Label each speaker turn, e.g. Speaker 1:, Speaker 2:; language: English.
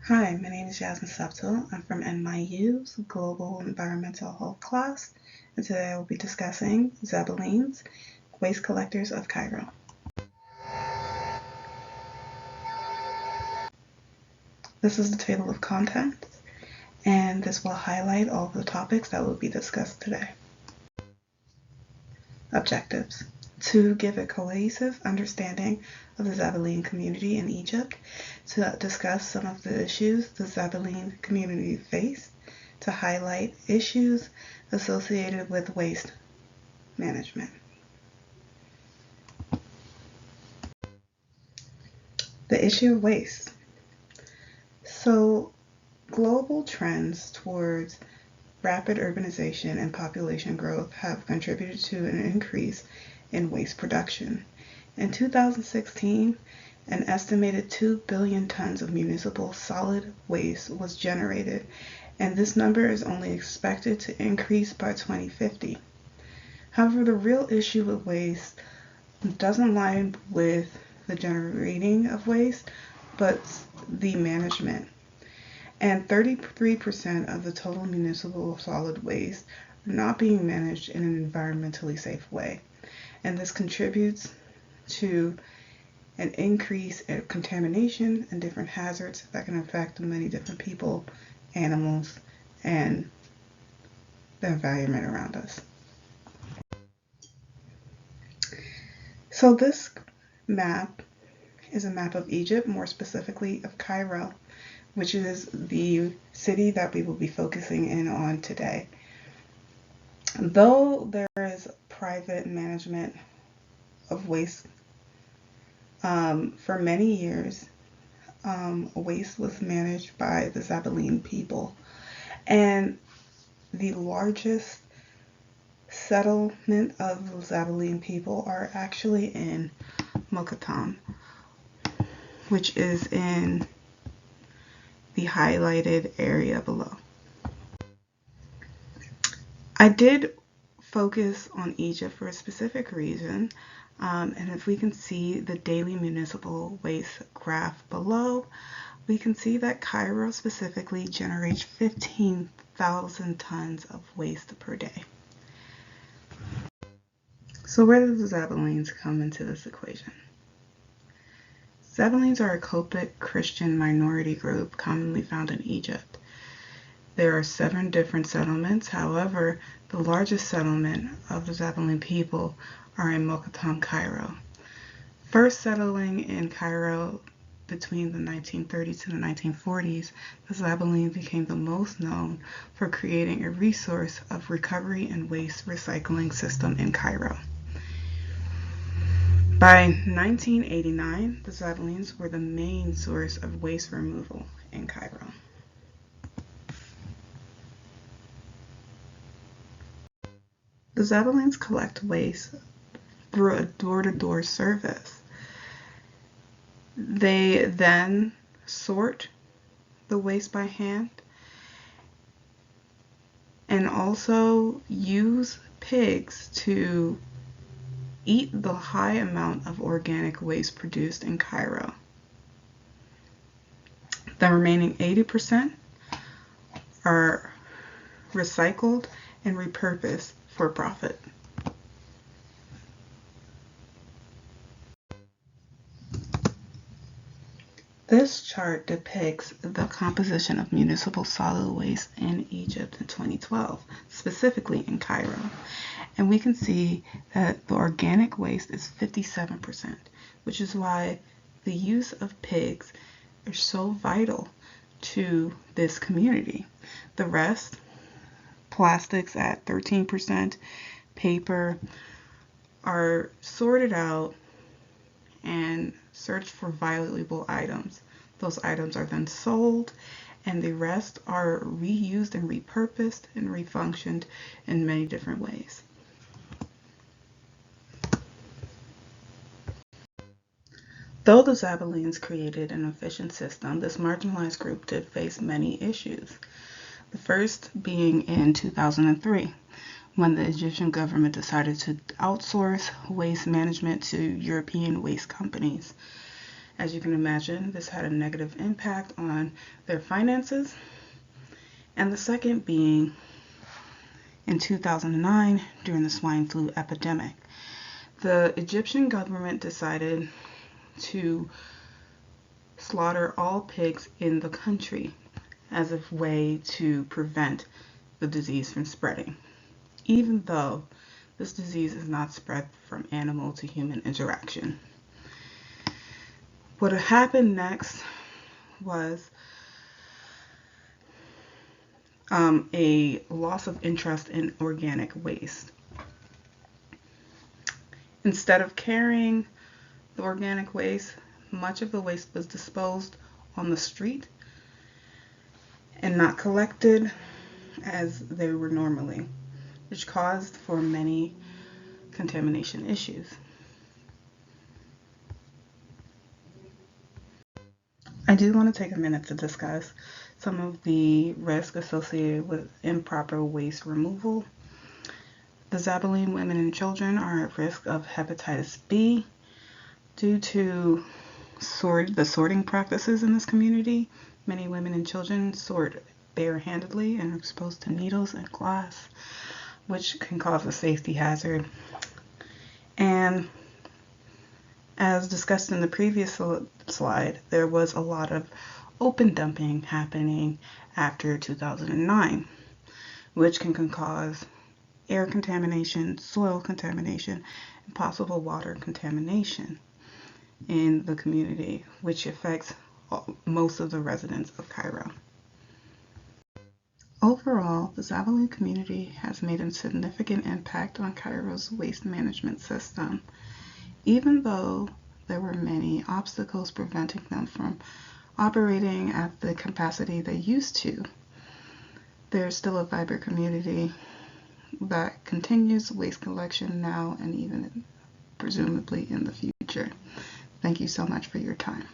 Speaker 1: Hi, my name is Jasmine Septel. I'm from NYU's Global Environmental Health class, and today I will be discussing Zabbaleens, waste collectors of Cairo. This is the table of contents, and this will highlight all of the topics that will be discussed today. Objectives: to give a cohesive understanding of the Zabbaleen community in Egypt, to discuss some of the issues the Zabbaleen community face, to highlight issues associated with waste management. The issue of waste. So, global trends towards rapid urbanization and population growth have contributed to an increase in waste production. In 2016, an estimated 2 billion tons of municipal solid waste was generated, and this number is only expected to increase by 2050. However, the real issue with waste doesn't lie with the generating of waste, but the management. And 33% of the total municipal solid waste are not being managed in an environmentally safe way. And this contributes to an increase in contamination and different hazards that can affect many different people, animals, and the environment around us. So this map is a map of Egypt, more specifically of Cairo, which is the city that we will be focusing in on today. Though there is private management of waste, for many years, waste was managed by the Zabbaleen people. And the largest settlement of the Zabbaleen people are actually in Mokattam, which is in the highlighted area below. I did focus on Egypt for a specific reason, and if we can see the daily municipal waste graph below, we can see that Cairo specifically generates 15,000 tons of waste per day. So where do the Zabbaleens come into this equation? Zabbaleens are a Coptic Christian minority group commonly found in Egypt. There are 7 different settlements. However, the largest settlement of the Zabbaleen people are in Mokattam, Cairo. First settling in Cairo between the 1930s to the 1940s, the Zabbaleen became the most known for creating a resource of recovery and waste recycling system in Cairo. By 1989, the Zabbaleens were the main source of waste removal in Cairo. The Zabbaleens collect waste through a door-to-door service. They then sort the waste by hand and also use pigs to eat the high amount of organic waste produced in Cairo. The remaining 80% are recycled and repurposed for profit. This chart depicts the composition of municipal solid waste in Egypt in 2012, specifically in Cairo. And we can see that the organic waste is 57%, which is why the use of pigs is so vital to this community. The rest, plastics at 13%, paper, are sorted out and searched for valuable items. Those items are then sold, and the rest are reused and repurposed and refunctioned in many different ways. Though the Zabbaleens created an efficient system, this marginalized group did face many issues. The first being in 2003, when the Egyptian government decided to outsource waste management to European waste companies. As you can imagine, this had a negative impact on their finances. And the second being in 2009 during the swine flu epidemic. The Egyptian government decided to slaughter all pigs in the country as a way to prevent the disease from spreading, even though this disease is not spread from animal to human interaction. What happened next was a loss of interest in organic waste. Instead of carrying the organic waste, much of the waste was disposed on the street and not collected as they were normally, which caused for many contamination issues. I do want to take a minute to discuss some of the risks associated with improper waste removal. The Zabbaleen women and children are at risk of hepatitis B due to the sorting practices in this community. Many women and children sort barehandedly and are exposed to needles and glass, which can cause a safety hazard. And as discussed in the previous slide, there was a lot of open dumping happening after 2009, which can cause air contamination, soil contamination, and possible water contamination in the community, which affects most of the residents of Cairo. Overall, the Zabbaleen community has made a significant impact on Cairo's waste management system. Even though there were many obstacles preventing them from operating at the capacity they used to, there's still a vibrant community that continues waste collection now and even presumably in the future. Thank you so much for your time.